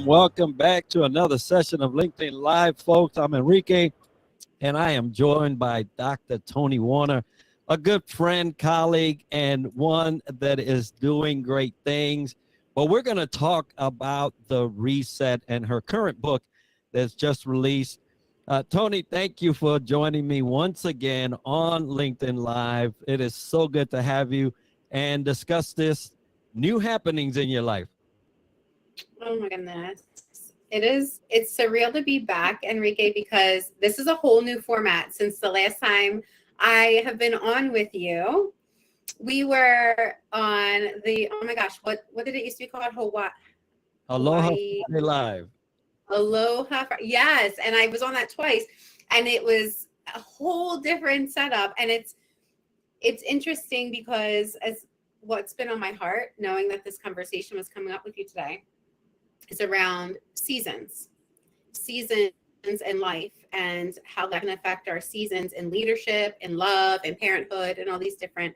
Welcome back to another session of LinkedIn Live, folks. I'm Enrique, and I am joined by Dr. Toni Warner, a good friend, colleague, and one that is doing great things. But we're going to talk about the reset and her current book that's just released. Toni, thank you for joining me once again on LinkedIn Live. It is so good to have you and discuss this new happenings in your life. Oh my goodness. It's surreal to be back, Enrique, because this is a whole new format since the last time I have been on with you. We were on oh my gosh, what did it used to be called? Aloha Live. Aloha. Yes. And I was on that twice, and it was a whole different setup. And it's interesting because as what's been on my heart, knowing that this conversation was coming up with you today, is around seasons in life and how that can affect our seasons in leadership, in love, in parenthood, and all these different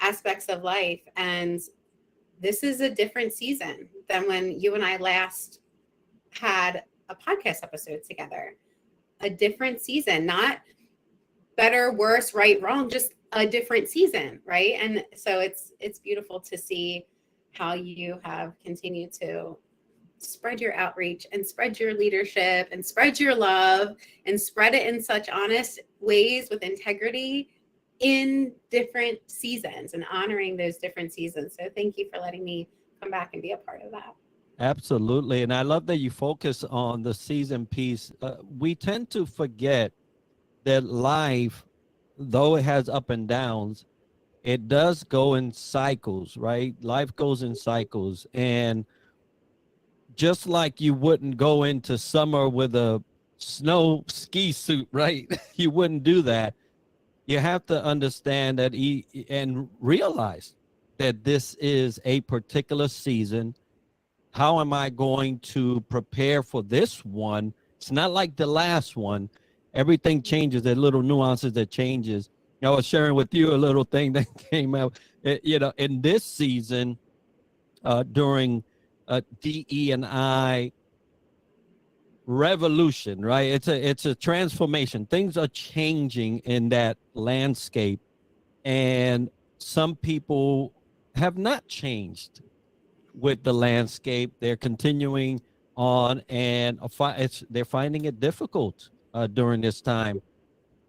aspects of life. And this is a different season than when you and I last had a podcast episode together. A different season, not better, worse, right, wrong, just a different season, right? And so it's beautiful to see how you have continued to spread your outreach and spread your leadership and spread your love and spread it in such honest ways with integrity in different seasons and honoring those different seasons. So thank you for letting me come back and be a part of that. Absolutely. And I love that you focus on the season piece. We tend to forget that life, though it has up and downs, it does go in cycles, right? Life goes in cycles. And just like you wouldn't go into summer with a snow ski suit, right? You wouldn't do that. You have to understand that and realize that this is a particular season. How am I going to prepare for this one? It's not like the last one. Everything changes. There are little nuances that changes. I was sharing with you a little thing that came out, in this season during DE&I revolution, right? It's a transformation. Things are changing in that landscape, and some people have not changed with the landscape. They're continuing on, and they're finding it difficult during this time.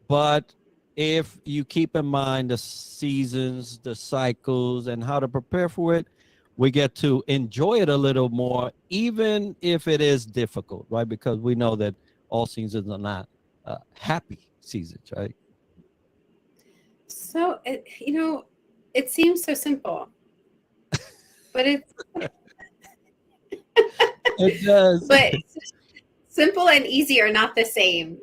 But if you keep in mind the seasons, the cycles, and how to prepare for it, we get to enjoy it a little more, even if it is difficult, right? Because we know that all seasons are not happy seasons, right? So, it seems so simple, but it does. But simple and easy are not the same,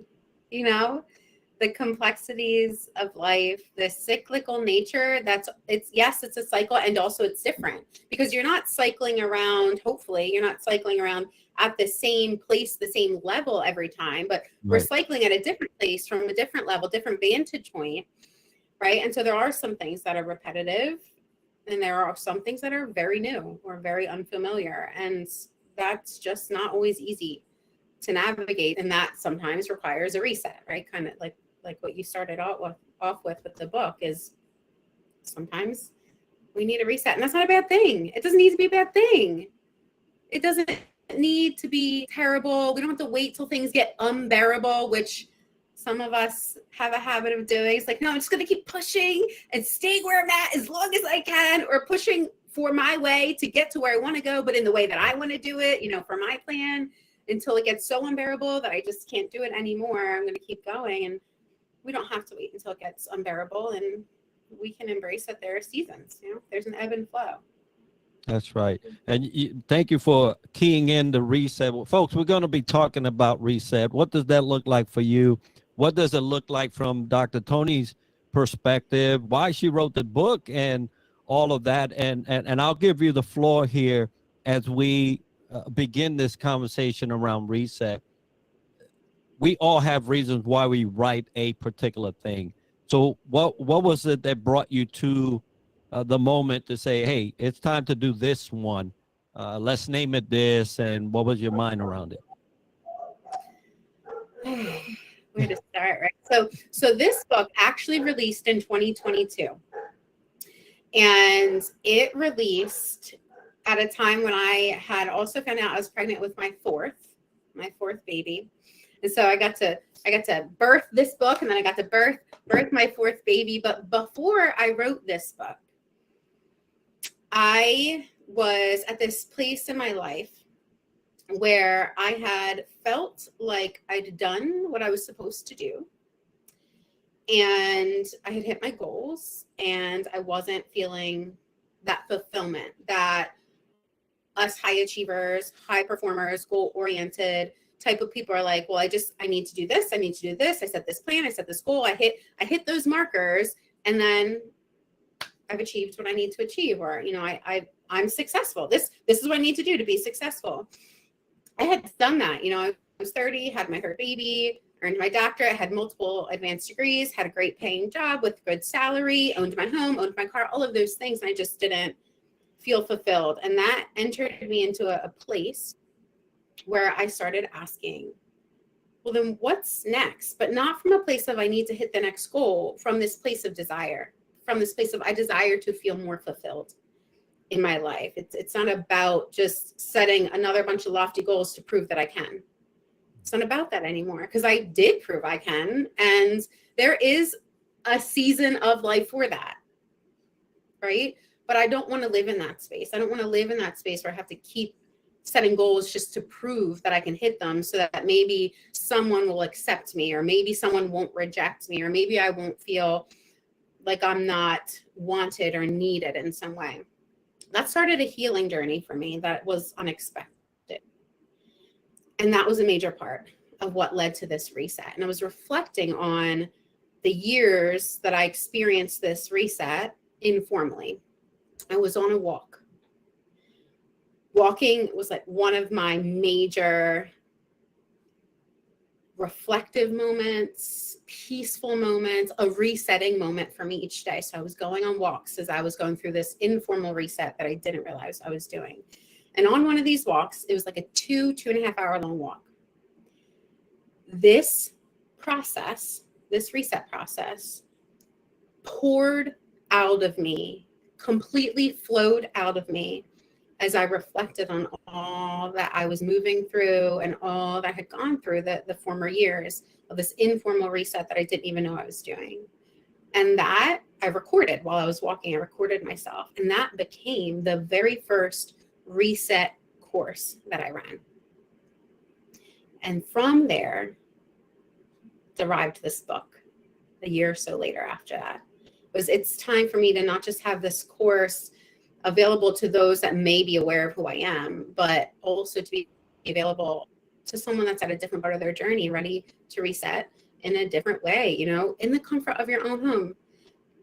the complexities of life, the cyclical nature. It's a cycle, and also it's different because you're not cycling around. Hopefully you're not cycling around at the same place, the same level every time, but we're cycling at a different place from a different level, different vantage point. Right. And so there are some things that are repetitive, and there are some things that are very new or very unfamiliar. And that's just not always easy to navigate. And that sometimes requires a reset, right? Kind of like what you started off with the book is sometimes we need a reset. And that's not a bad thing. It doesn't need to be a bad thing. It doesn't need to be terrible. We don't have to wait till things get unbearable, which some of us have a habit of doing. It's like, no, I'm just going to keep pushing and staying where I'm at as long as I can, or pushing for my way to get to where I want to go, but in the way that I want to do it, for my plan, until it gets so unbearable that I just can't do it anymore. I'm going to keep going. And we don't have to wait until it gets unbearable, and we can embrace that there are seasons. There's an ebb and flow. That's right. And thank you for keying in the reset. Well, folks, we're going to be talking about reset. What does that look like for you? What does it look like from Dr. Toni's perspective, why she wrote the book, and all of that. And I'll give you the floor here as we begin this conversation around reset. We all have reasons why we write a particular thing. So what was it that brought you to the moment to say, hey, it's time to do this one? Let's name it this. And what was your mind around it? Where to start, right? So this book actually released in 2022, and it released at a time when I had also found out I was pregnant with my fourth baby. And so I got to birth this book, and then I got to birth my fourth baby. But before I wrote this book, I was at this place in my life where I had felt like I'd done what I was supposed to do. And I had hit my goals, and I wasn't feeling that fulfillment that us high achievers, high performers, goal-oriented type of people are like, well, I need to do this. I need to do this. I set this plan. I set this goal. I hit those markers, and then I've achieved what I need to achieve, or, I'm successful. This is what I need to do to be successful. I had done that. I was 30, had my third baby, earned my doctorate, had multiple advanced degrees, had a great paying job with good salary, owned my home, owned my car, all of those things. And I just didn't feel fulfilled. And that entered me into a place where I started asking, well, then what's next? But not from a place of I need to hit the next goal, from this place of desire, from this place of I desire to feel more fulfilled in my life. It's not about just setting another bunch of lofty goals to prove that I can. It's not about that anymore, because I did prove I can. And there is a season of life for that, right? But I don't want to live in that space. I don't want to live in that space where I have to keep setting goals just to prove that I can hit them, so that maybe someone will accept me, or maybe someone won't reject me, or maybe I won't feel like I'm not wanted or needed in some way. That started a healing journey for me that was unexpected. And that was a major part of what led to this reset. And I was reflecting on the years that I experienced this reset informally. I was on a walk. Walking was like one of my major reflective moments, peaceful moments, a resetting moment for me each day. So I was going on walks as I was going through this informal reset that I didn't realize I was doing. And on one of these walks, it was like a 2.5 hour long walk. This process, this reset process, poured out of me, completely flowed out of me as I reflected on all that I was moving through and all that I had gone through the former years of this informal reset that I didn't even know I was doing. And that I recorded while I was walking. I recorded myself. And that became the very first reset course that I ran. And from there derived this book a year or so later after that. It's time for me to not just have this course available to those that may be aware of who I am, but also to be available to someone that's at a different part of their journey, ready to reset in a different way, in the comfort of your own home.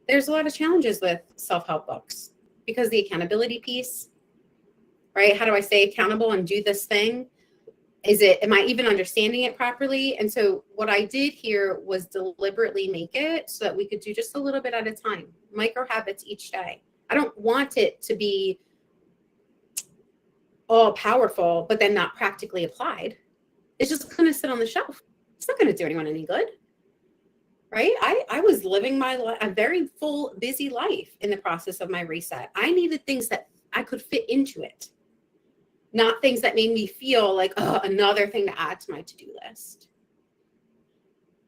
There's a lot of challenges with self-help books because the accountability piece, right? How do I stay accountable and do this thing? Am I even understanding it properly? And so what I did here was deliberately make it so that we could do just a little bit at a time, micro habits each day. I don't want it to be all powerful, but then not practically applied. It's just going to sit on the shelf. It's not going to do anyone any good, right? I was living a very full, busy life in the process of my reset. I needed things that I could fit into it, not things that made me feel like, oh, another thing to add to my to-do list.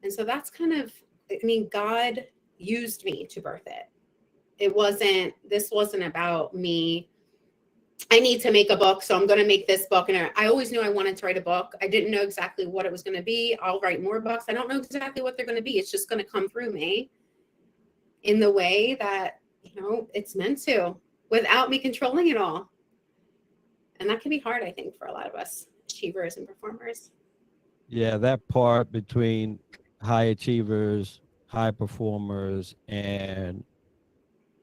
And so that's God used me to birth it. This wasn't about me. I need to make a book, so I'm going to make this book. And I always knew I wanted to write a book. I didn't know exactly what it was going to be. I'll write more books. I don't know exactly what they're going to be. It's just going to come through me in the way that, it's meant to, without me controlling it all. And that can be hard, I think, for a lot of us achievers and performers. Yeah, that part between high achievers high performers and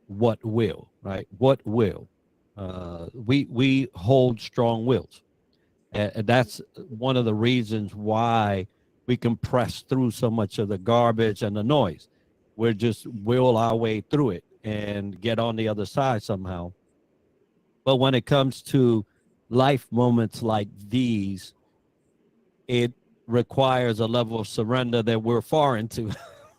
what will, right? What will. We hold strong wills. And that's one of the reasons why we can press through so much of the garbage and the noise. We're just will our way through it and get on the other side somehow. But when it comes to life moments like these, it requires a level of surrender that we're foreign to,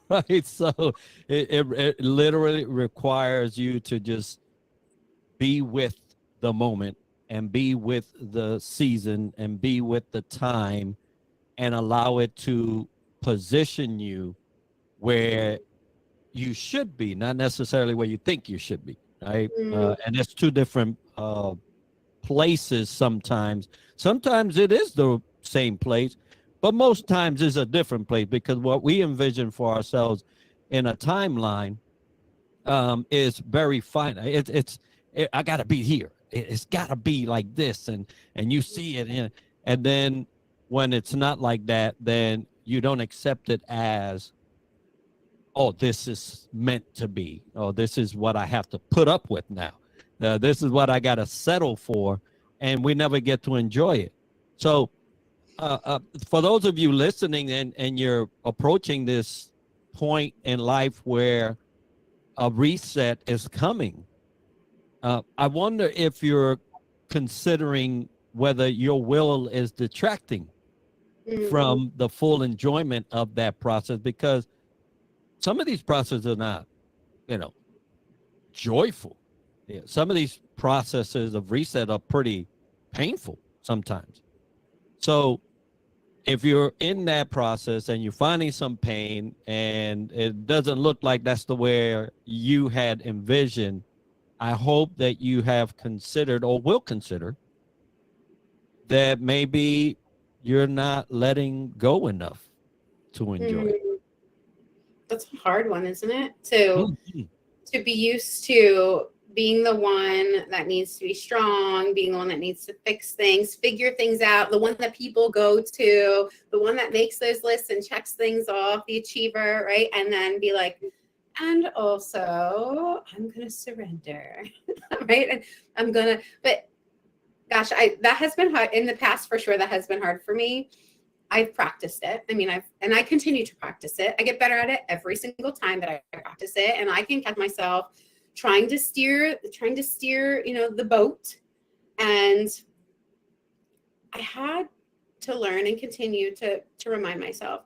right? So it literally requires you to just be with the moment and be with the season and be with the time and allow it to position you where you should be, not necessarily where you think you should be, right? Mm, And it's two different places sometimes. Sometimes it is the same place, but most times it's a different place because what we envision for ourselves in a timeline is very finite. I got to be here. It's got to be like this, and you see it, and then when it's not like that, then you don't accept it as, oh, this is meant to be. Oh, this is what I have to put up with now. This is what I got to settle for, and we never get to enjoy it. So, for those of you listening and you're approaching this point in life where a reset is coming, I wonder if you're considering whether your will is detracting mm, from the full enjoyment of that process, because some of these processes are not, you know, joyful. Yeah, some of these processes of reset are pretty painful sometimes. So if you're in that process and you're finding some pain and it doesn't look like that's the way you had envisioned, I hope that you have considered or will consider that maybe you're not letting go enough to enjoy it. mm. That's a hard one, isn't it? To Mhm. to be used to being the one that needs to be strong, being the one that needs to fix things, figure things out, the one that people go to, the one that makes those lists and checks things off, the achiever, right? And then be like, and also I'm gonna surrender, right? And I'm gonna, but gosh, I that has been hard in the past for sure. That has been hard for me. I've practiced it. I mean, I continue to practice it. I get better at it every single time that I practice it, and I can catch myself trying to steer, the boat. And I had to learn and continue to remind myself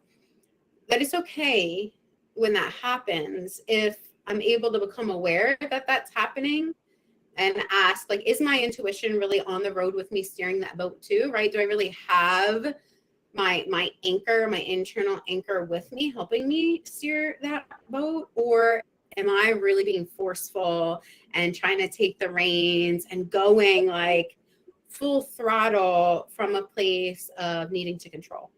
that it's okay when that happens if I'm able to become aware that that's happening and ask, like, is my intuition really on the road with me steering that boat too, right? Do I really have my anchor, my internal anchor with me, helping me steer that boat? Or am I really being forceful and trying to take the reins and going like full throttle from a place of needing to control,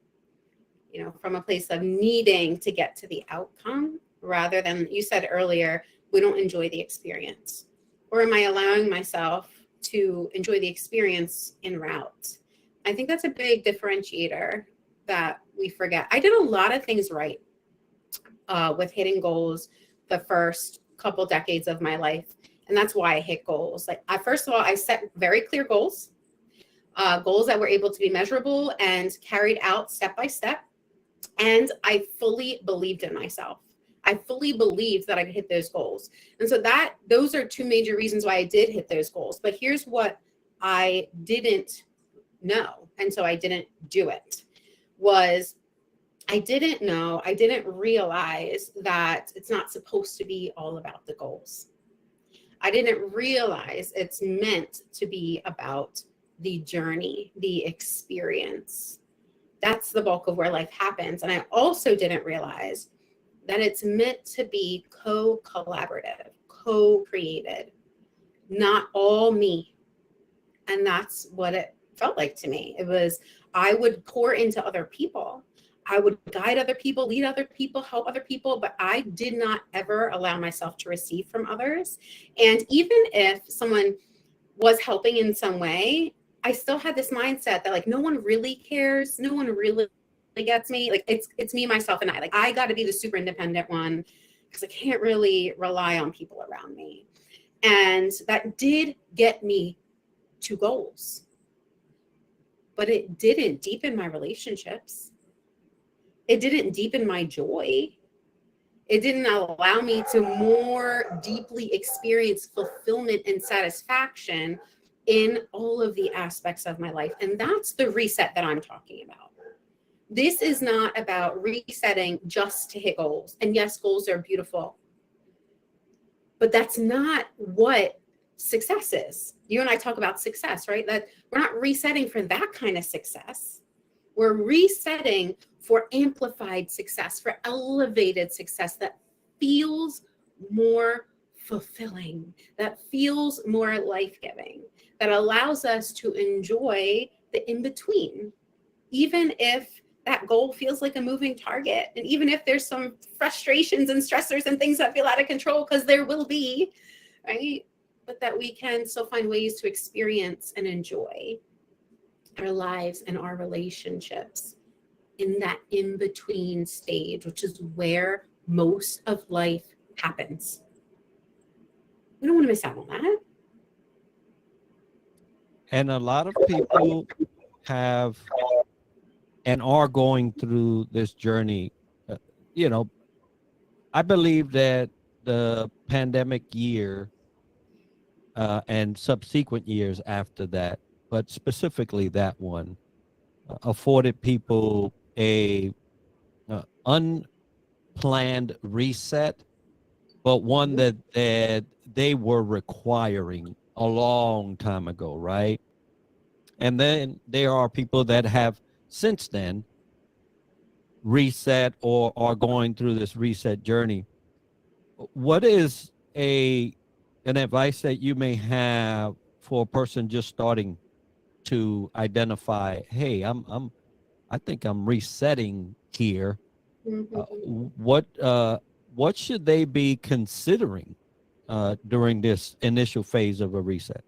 from a place of needing to get to the outcome rather than, you said earlier, we don't enjoy the experience? Or am I allowing myself to enjoy the experience en route? I think that's a big differentiator that we forget. I did a lot of things right with hitting goals the first couple decades of my life. And that's why I hit goals. Like, first of all, I set very clear goals, goals that were able to be measurable and carried out step by step. And I fully believed in myself. I fully believed that I could hit those goals. And so those are two major reasons why I did hit those goals. But here's what I didn't know, and so I didn't do it, was I didn't realize that it's not supposed to be all about the goals. I didn't realize it's meant to be about the journey, the experience. That's the bulk of where life happens. And I also didn't realize that it's meant to be co-collaborative, co-created, not all me. And that's what it felt like to me. It was, I would pour into other people. I would guide other people, lead other people, help other people, but I did not ever allow myself to receive from others. And even if someone was helping in some way, I still had this mindset that, like, no one really cares. No one really gets me. Like it's me, myself, and I. Like I got to be the super independent one because I can't really rely on people around me. And that did get me to goals, but it didn't deepen my relationships. It didn't deepen my joy. It didn't allow me to more deeply experience fulfillment and satisfaction in all of the aspects of my life. And that's the reset that I'm talking about. This is not about resetting just to hit goals. And yes, goals are beautiful, but that's not what success is. You and I talk about success, right? That we're not resetting for that kind of success. We're resetting for amplified success, for elevated success that feels more fulfilling, that feels more life-giving, that allows us to enjoy the in-between, even if that goal feels like a moving target. And even if there's some frustrations and stressors and things that feel out of control, because there will be, right? But that we can still find ways to experience and enjoy our lives and our relationships in that in-between stage, which is where most of life happens. We don't want to miss out on that. And a lot of people have and are going through this journey. You know, I believe that the pandemic year and subsequent years after that, but specifically that one, afforded people a unplanned reset, but one that they were requiring a long time ago, right? And then there are people that have since then reset or are going through this reset journey. What is an advice that you may have for a person just starting to identify, hey, I think I'm resetting here. What should they be considering during this initial phase of a reset?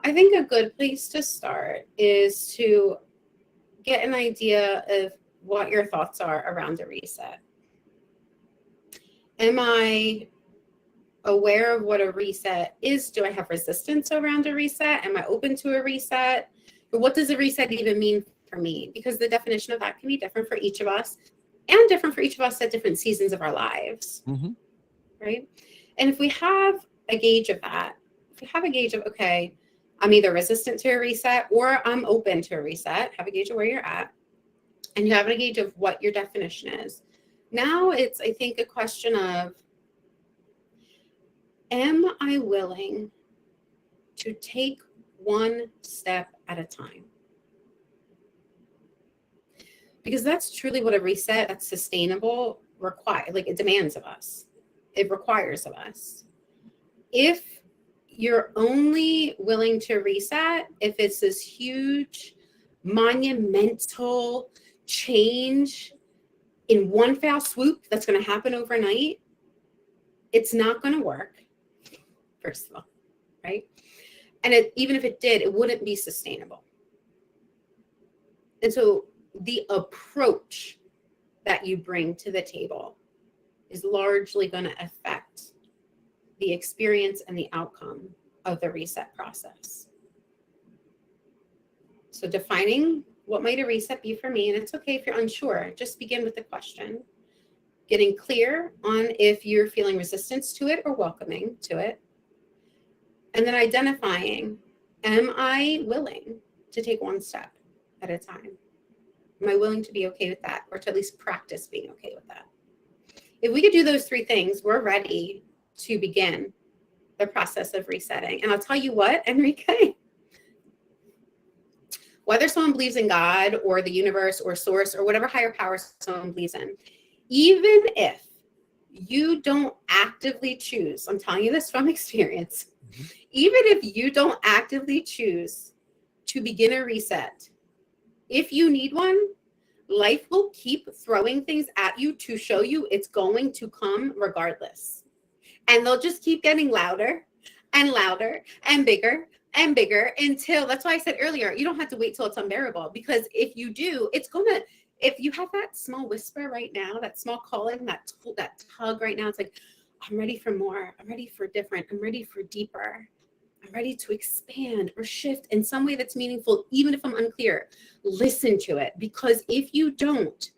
I think a good place to start is to get an idea of what your thoughts are around a reset. Am I aware of what a reset is? Do I have resistance around a reset? Am I open to a reset? Or what does a reset even mean for me? Because the definition of that can be different for each of us and different for each of us at different seasons of our lives, right? And if we have a gauge of that, if we have a gauge of, okay, I'm either resistant to a reset or I'm open to a reset, have a gauge of where you're at, and you have a gauge of what your definition is. Now it's, I think, a question of, am I willing to take one step at a time? Because that's truly what a reset that's sustainable requires. Like it demands of us. It requires of us. If you're only willing to reset if it's this huge, monumental change in one foul swoop that's going to happen overnight, it's not going to work, first of all, right? And even if it did, it wouldn't be sustainable. And so the approach that you bring to the table is largely going to affect the experience and the outcome of the reset process. So defining what might a reset be for me, and it's okay if you're unsure, just begin with the question. Getting clear on if you're feeling resistance to it or welcoming to it. And then identifying, am I willing to take one step at a time? Am I willing to be okay with that, or to at least practice being okay with that? If we could do those three things, we're ready to begin the process of resetting. And I'll tell you what, Enrique, whether someone believes in God or the universe or source or whatever higher power someone believes in, even if you don't actively choose, I'm telling you this from experience, even if you don't actively choose to begin a reset, if you need one, life will keep throwing things at you to show you it's going to come regardless. And they'll just keep getting louder and louder and bigger and bigger until, that's why I said earlier, you don't have to wait till it's unbearable, because if you do, it's gonna, if you have that small whisper right now, that small calling, that tug right now, it's like, I'm ready for more. I'm ready for different. I'm ready for deeper. I'm ready to expand or shift in some way that's meaningful, even if I'm unclear. Listen to it, because if you don't,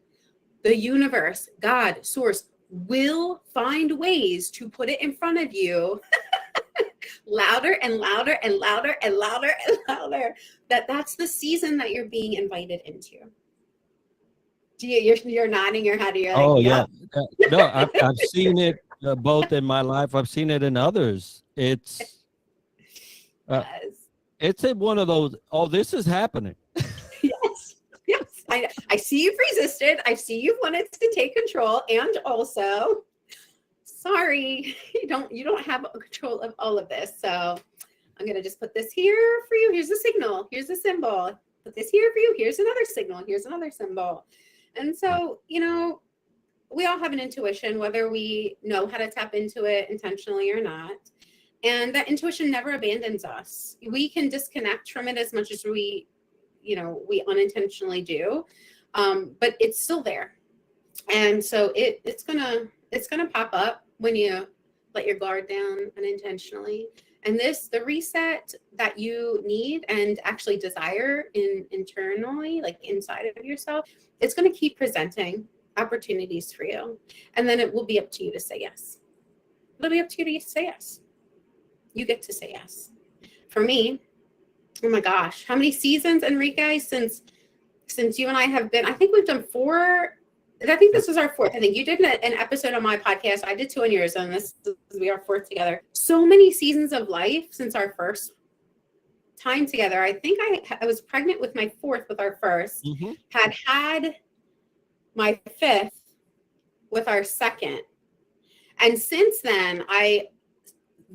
the universe, God, source will find ways to put it in front of you louder and louder and louder and louder and louder. That's the season that you're being invited into. You're nodding your head. You're like, Oh yeah. yep. No, I've seen it both in my life. I've seen it in others. Uh, Yes. it's one of those. Oh, this is happening. Yes. Yes. I see you've resisted. I see you've wanted to take control, and also, sorry, you don't have control of all of this. So I'm gonna just put this here for you. Here's the signal. Here's the symbol. Put this here for you. Here's another signal. Here's another symbol. And so, we all have an intuition, whether we know how to tap into it intentionally or not. And that intuition never abandons us. We can disconnect from it as much as we unintentionally do, but it's still there. And so it's gonna pop up when you let your guard down unintentionally. And the reset that you need and actually desire internally, like inside of yourself, it's going to keep presenting opportunities for you. And then it will be up to you to say yes. It'll be up to you to say yes. You get to say yes. For me, oh my gosh, how many seasons, Enrique, since you and I have been, I think we've done 4. I think this was our 4th. I think you did an episode on my podcast. I did 2 on yours, and this will be our 4th together. So many seasons of life since our first time together. I think I was pregnant with my 4th with our first, had my 5th with our second. And since then,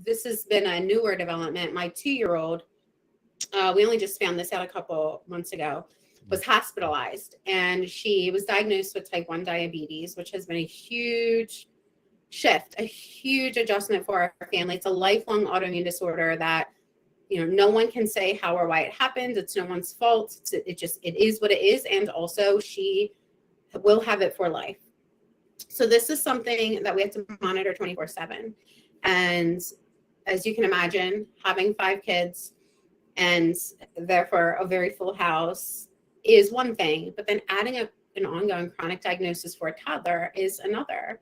this has been a newer development. My 2-year-old, we only just found this out a couple months ago, was hospitalized, and she was diagnosed with type 1 diabetes, which has been a huge shift, a huge adjustment for our family. It's a lifelong autoimmune disorder that, no one can say how or why it happened. It's no one's fault. It is what it is. And also she will have it for life. So this is something that we have to monitor 24/7. And as you can imagine, having 5 kids and therefore a very full house is one thing, but then adding an ongoing chronic diagnosis for a toddler is another.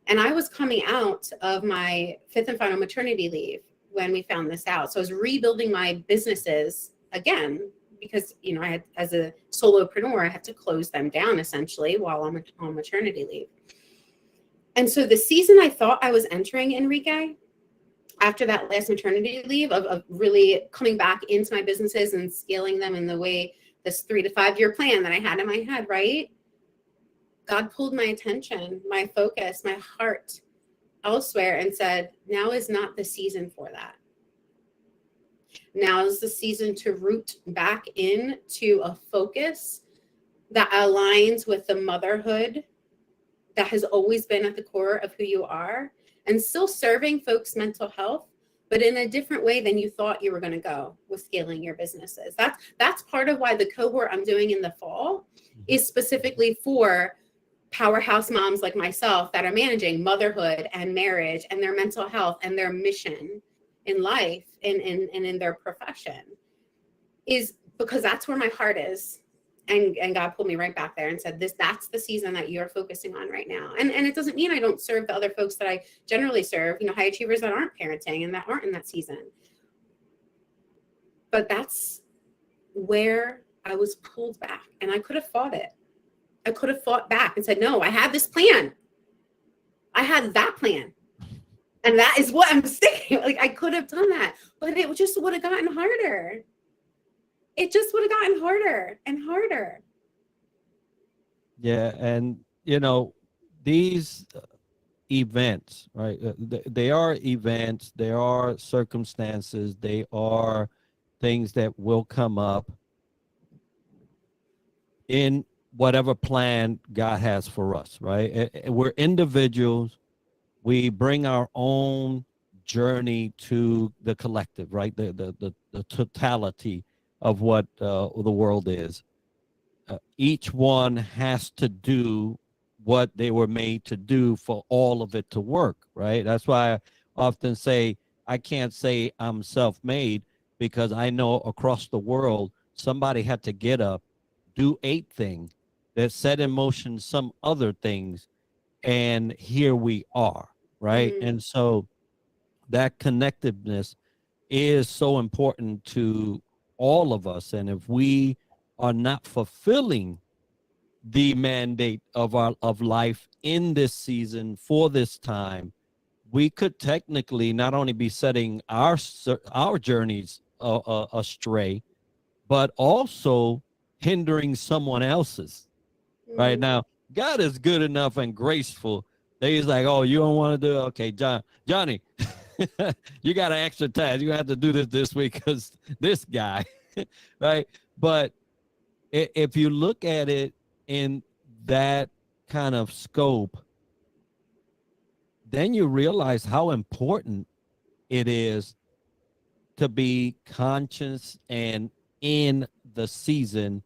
And I was coming out of my 5th and final maternity leave when we found this out. So I was rebuilding my businesses again, because, I had, as a solopreneur, I had to close them down essentially while I'm on maternity leave. And so the season I thought I was entering, Enrique, after that last maternity leave of really coming back into my businesses and scaling them in the way, this 3 to 5 year plan that I had in my head, right? God pulled my attention, my focus, my heart elsewhere and said, now is not the season for that. Now is the season to root back into a focus that aligns with the motherhood that has always been at the core of who you are, and still serving folks' mental health, but in a different way than you thought you were going to go with scaling your businesses. That's part of why the cohort I'm doing in the fall is specifically for powerhouse moms like myself that are managing motherhood and marriage and their mental health and their mission in life and in their profession, is because that's where my heart is. And God pulled me right back there and said, that's the season that you're focusing on right now. And it doesn't mean I don't serve the other folks that I generally serve, high achievers that aren't parenting and that aren't in that season. But that's where I was pulled back, and I could have fought it. I could have fought back and said, no, I had this plan. I had that plan. And that is what I'm sticking. Like, I could have done that, but it just would have gotten harder. It just would have gotten harder and harder. Yeah. And, these events, right? They are events, they are circumstances, they are things that will come up in whatever plan God has for us, right? We're individuals. We bring our own journey to the collective, right? The totality of what the world is. Each one has to do what they were made to do for all of it to work, right? That's why I often say I can't say I'm self-made, because I know across the world somebody had to get up, do 8 things that set in motion some other things, and here we are, right? Mm, And so that connectiveness is so important to all of us, and if we are not fulfilling the mandate of our of life in this season for this time, we could technically not only be setting our journeys astray, but also hindering someone else's. Right mm. now, God is good enough and graceful that He's like, "Oh, you don't want to do it? Okay, Johnny, you got an extra task. You have to do this week because this guy." Right? But if you look at it in that kind of scope, then you realize how important it is to be conscious and in the season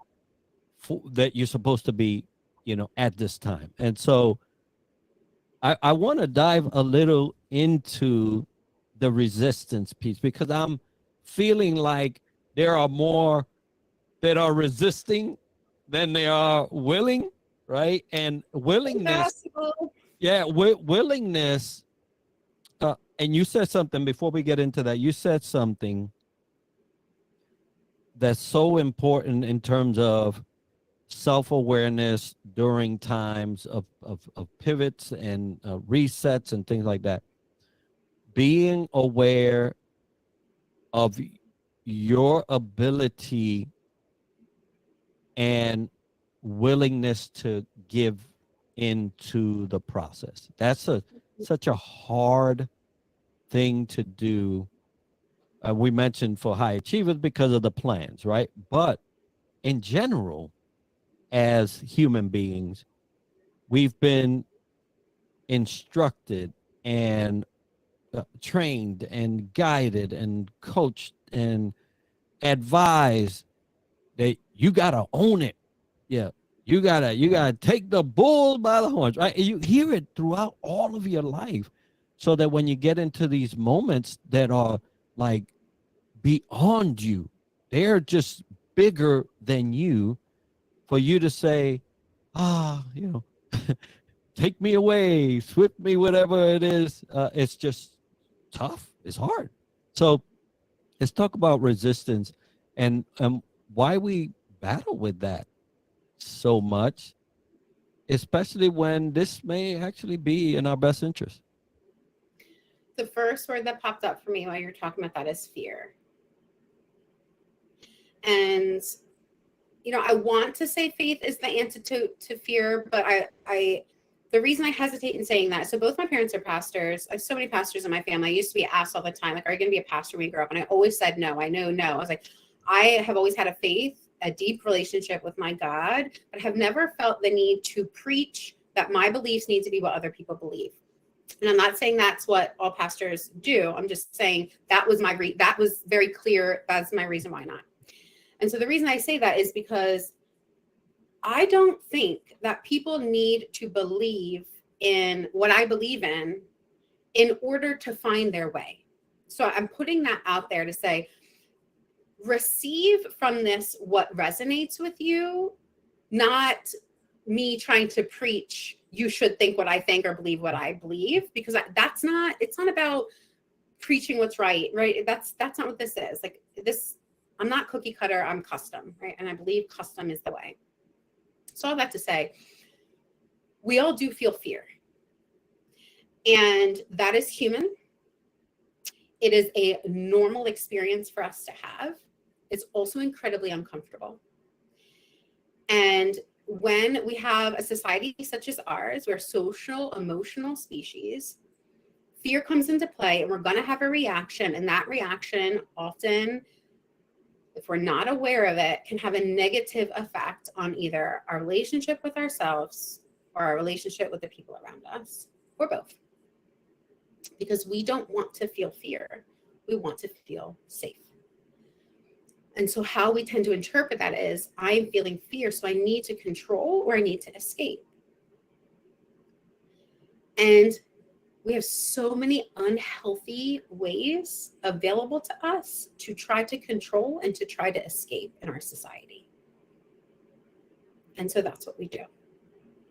that you're supposed to be, at this time. And so I want to dive a little into the resistance piece, because I'm feeling like there are more that are resisting than they are willing, right? And willingness, Impossible. yeah, willingness. And you said something before we get into that. You said something that's so important in terms of self-awareness during times of pivots and resets and things like that. Being aware of your ability and willingness to give into the process. That's such a hard thing to do. We mentioned for high achievers because of the plans, right? But in general, as human beings, we've been instructed and trained and guided and coached and advised that you gotta own it. Yeah, you gotta take the bull by the horns, right? And you hear it throughout all of your life, so that when you get into these moments that are like beyond you, they're just bigger than you, for you to say, take me away, swift me, whatever it is. It's just tough. It's hard. So let's talk about resistance and why we battle with that so much, especially when this may actually be in our best interest. The first word that popped up for me while you're talking about that is fear. And I want to say faith is the antidote to fear, but I the reason I hesitate in saying that, so both my parents are pastors. I have so many pastors in my family. I used to be asked all the time, like, are you going to be a pastor when you grow up? And I always said no. I know no. I was like, I have always had a faith, a deep relationship with my God, but have never felt the need to preach that my beliefs need to be what other people believe. And I'm not saying that's what all pastors do. I'm just saying that was that was very clear. That's my reason why not. And so the reason I say that is because I don't think that people need to believe in what I believe in order to find their way. So I'm putting that out there to say, receive from this what resonates with you, not me trying to preach, you should think what I think or believe what I believe, because it's not about preaching what's right? That's not what this is. Like this, I'm not cookie cutter, I'm custom, right? And I believe custom is the way. So all that to say, we all do feel fear. And that is human. It is a normal experience for us to have. It's also incredibly uncomfortable. And when we have a society such as ours, we're a social, emotional species, fear comes into play and we're going to have a reaction. And that reaction often, if we're not aware of it, can have a negative effect on either our relationship with ourselves or our relationship with the people around us, or both. because we don't want to feel fear. We want to feel safe. And so how we tend to interpret that is, I'm feeling fear, so I need to control or I need to escape. And we have so many unhealthy ways available to us to try to control and to try to escape in our society. And so that's what we do,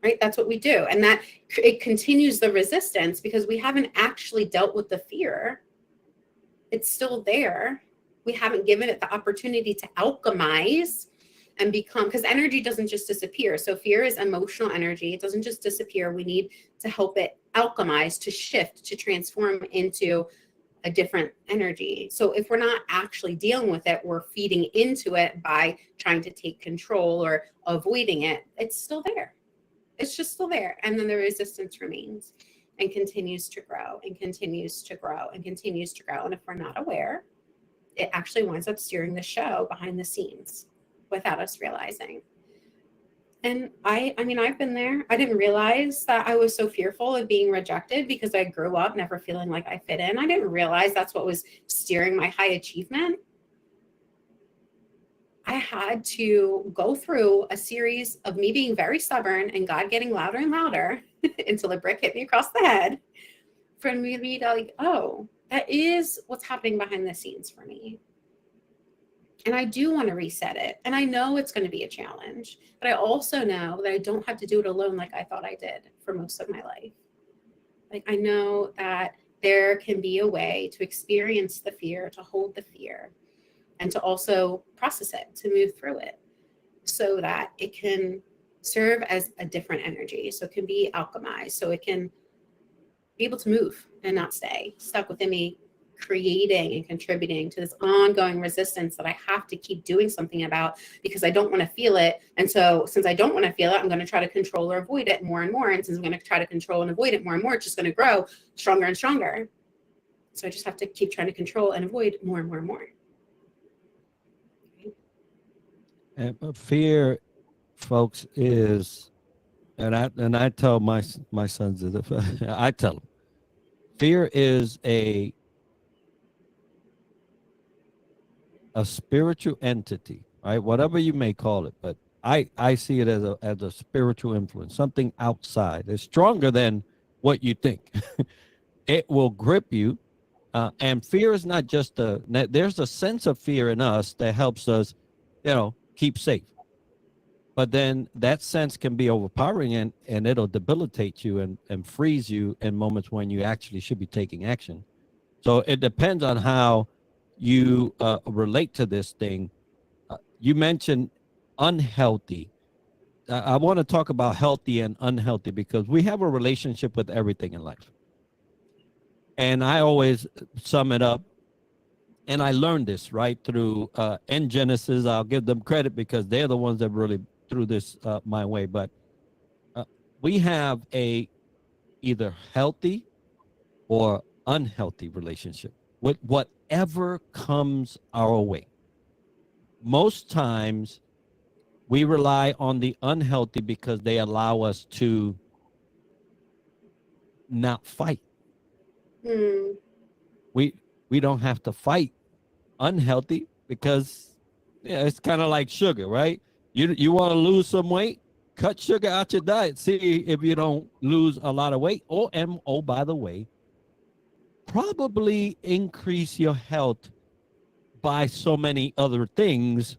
right? That's what we do. And that it continues the resistance because we haven't actually dealt with the fear. It's still there. We haven't given it the opportunity to alchemize and become, because energy doesn't just disappear. So fear is emotional energy. It doesn't just disappear. We need to help it alchemize, to shift, to transform into a different energy. So if we're not actually dealing with it, we're feeding into it by trying to take control or avoiding it. It's still there. It's just still there. And then the resistance remains and continues to grow and continues to grow and continues to grow. And if we're not aware, it actually winds up steering the show behind the scenes without us realizing. And I mean, I've been there. I didn't realize that I was so fearful of being rejected because I grew up never feeling like I fit in. I didn't realize that's what was steering my high achievement. I had to go through a series of me being very stubborn and God getting louder and louder until a brick hit me across the head for me to be like, oh, that is what's happening behind the scenes for me. And I do want to reset it. And I know it's going to be a challenge, but I also know that I don't have to do it alone like I thought I did for most of my life. Like, I know that there can be a way to experience the fear, to hold the fear, and to also process it, to move through it so that it can serve as a different energy. So it can be alchemized, so it can be able to move and not stay stuck within me, creating and contributing to this ongoing resistance that I have to keep doing something about because I don't want to feel it. And so since I don't want to feel it, I'm going to try to control or avoid it more and more. And since I'm going to try to control and avoid it more and more, it's just going to grow stronger and stronger. So I just have to keep trying to control and avoid more and more and more. And fear, folks, is, and I tell my sons that I tell them, fear is a spiritual entity, right? Whatever you may call it, but I see it as a spiritual influence, something outside. It's stronger than what you think. It will grip you, and fear is not just there's a sense of fear in us that helps us, keep safe. But then that sense can be overpowering and it'll debilitate you and freeze you in moments when you actually should be taking action. So it depends on how you relate to this thing. You mentioned unhealthy. I want to talk about healthy and unhealthy because we have a relationship with everything in life. And I always sum it up. And I learned this right through in Genesis. I'll give them credit because they're the ones that really threw this my way. But we have a either healthy or unhealthy relationship with whatever comes our way. Most times we rely on the unhealthy because they allow us to not fight. We don't have to fight unhealthy because it's kind of like sugar, right? You want to lose some weight, cut sugar out your diet. See if you don't lose a lot of weight. Oh, by the way, probably increase your health by so many other things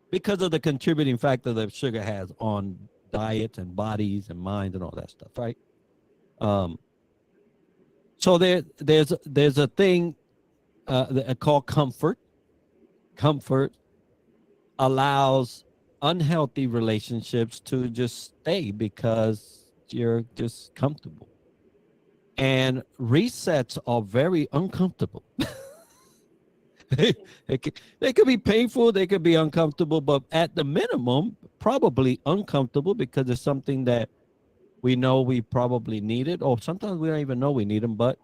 because of the contributing factor that sugar has on diets and bodies and minds and all that stuff, right? So there's a thing called comfort. Comfort allows unhealthy relationships to just stay because you're just comfortable. And resets are very uncomfortable. They could be painful, they could be uncomfortable, but at the minimum, probably uncomfortable because it's something that we know we probably need it, or sometimes we don't even know we need them, but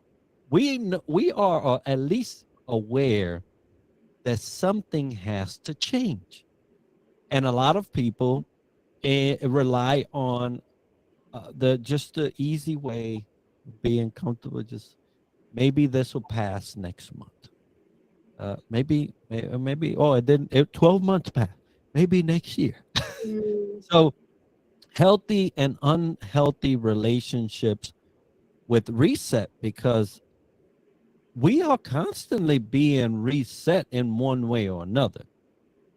we are at least aware that something has to change. And a lot of people rely on the easy way of being comfortable. Just maybe this will pass next month. Maybe, oh, it didn't, 12 months passed. Maybe next year. Mm, So healthy and unhealthy relationships with reset, because we are constantly being reset in one way or another,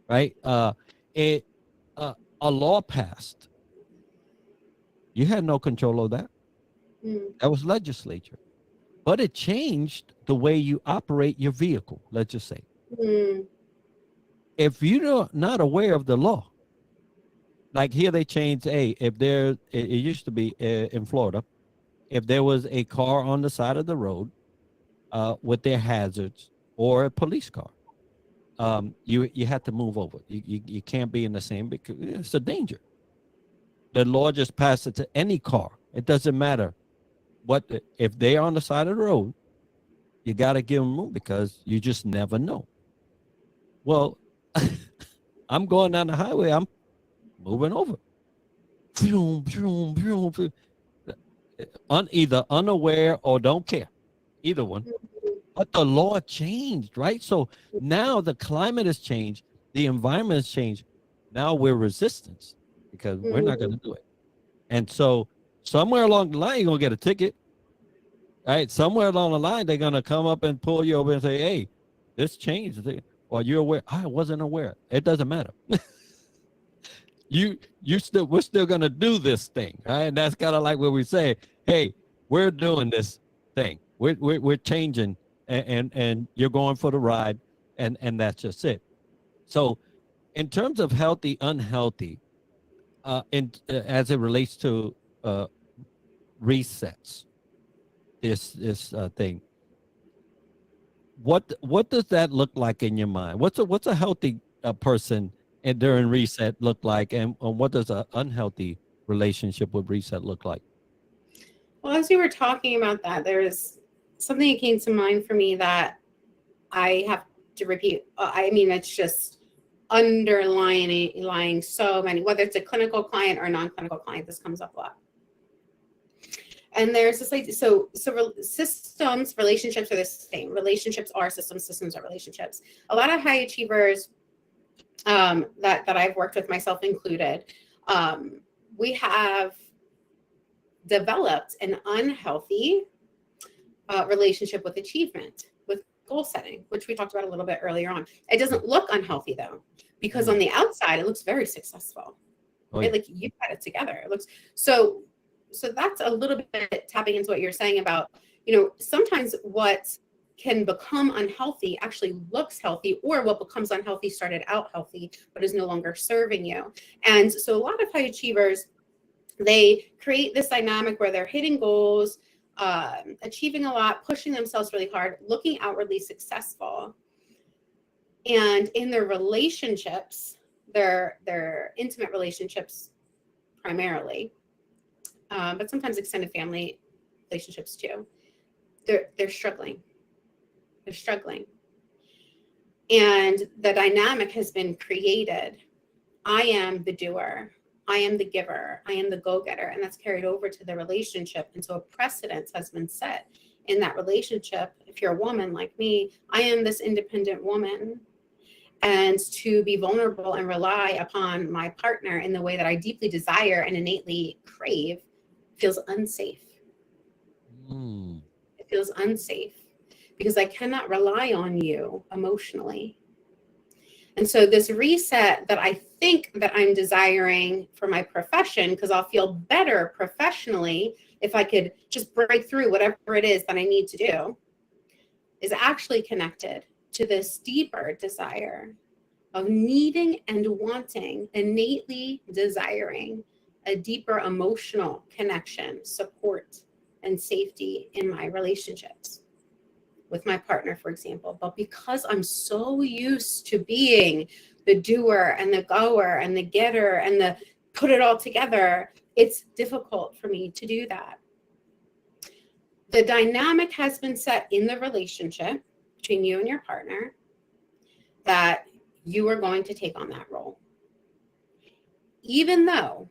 right? It a law passed. You had no control of that. mm, That was legislature. But it changed the way you operate your vehicle, let's just say. mm, If you're not aware of the law, like here they changed, if there, it used to be in Florida, if there was a car on the side of the road with their hazards or a police car, you had to move over. You can't be in the same, because it's a danger. The law just passed it to any car. It doesn't matter what, if they're on the side of the road, you got to give them room, because you just never know. Well, I'm going down the highway. I'm moving over. Vroom, vroom, vroom, vroom. Either unaware or don't care. Either one. mm, But the law changed, right? So now the climate has changed. The environment has changed. Now we're resistance, because we're not going mm. to do it. And so somewhere along the line, you're going to get a ticket, right? Somewhere along the line, they're going to come up and pull you over and say, hey, this changed. Or you're aware. I wasn't aware. It doesn't matter. We're still gonna do this thing, right? And that's kind of like what we say, hey, we're doing this thing. We're changing, and you're going for the ride, and that's just it. So in terms of healthy, unhealthy, as it relates to uh resets, this thing, what does that look like in your mind? What's a healthy person and during reset look like, and what does an unhealthy relationship with reset look like? Well, as you were talking about that, there's something that came to mind for me that I have to repeat. I mean, it's just underlying so many, whether it's a clinical client or a non-clinical client, this comes up a lot. And there's this like, systems, relationships are the same. Relationships are systems, systems are relationships. A lot of high achievers that I've worked with, myself included, we have developed an unhealthy relationship with achievement, with goal setting, which we talked about a little bit earlier on. It doesn't look unhealthy though, because on the outside it looks very successful. Oh, Right? yeah. Like you've got it together. It looks so. So that's a little bit tapping into what you're saying about, sometimes what can become unhealthy actually looks healthy, or what becomes unhealthy started out healthy but is no longer serving you. And so a lot of high achievers, they create this dynamic where they're hitting goals, achieving a lot, pushing themselves really hard, looking outwardly successful. And in their relationships, their intimate relationships primarily, but sometimes extended family relationships too, they're struggling. They're struggling. And the dynamic has been created. I am the doer. I am the giver. I am the go-getter. And that's carried over to the relationship. And so a precedence has been set in that relationship. If you're a woman like me, I am this independent woman. And to be vulnerable and rely upon my partner in the way that I deeply desire and innately crave feels unsafe. Mm. It feels unsafe because I cannot rely on you emotionally. And so this reset that I think that I'm desiring for my profession, because I'll feel better professionally if I could just break through whatever it is that I need to do, is actually connected to this deeper desire of needing and wanting, innately desiring a deeper emotional connection, support, and safety in my relationships with my partner, for example. But because I'm so used to being the doer and the goer and the getter and the put it all together, it's difficult for me to do that. The dynamic has been set in the relationship between you and your partner that you are going to take on that role. Even though